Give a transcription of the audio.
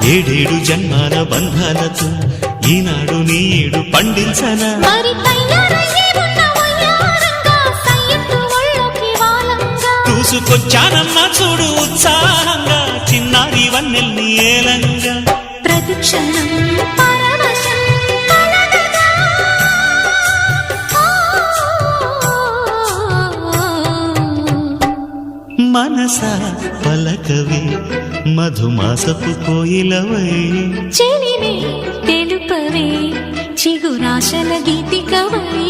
ఏడేడు జన్మాల బంధాలతో ఈనాడు నీడు పండించనా చూసుకొచ్చానమ్మా చూడు ఉత్సాహంగా చిన్నారి వన్నెల్ని ఏలంగా ప్రతిక్షణం మనసా పలకవే మధుమాసపు కోయిలవై చెలివే తెలుపవే చిగురాశల గీతికవై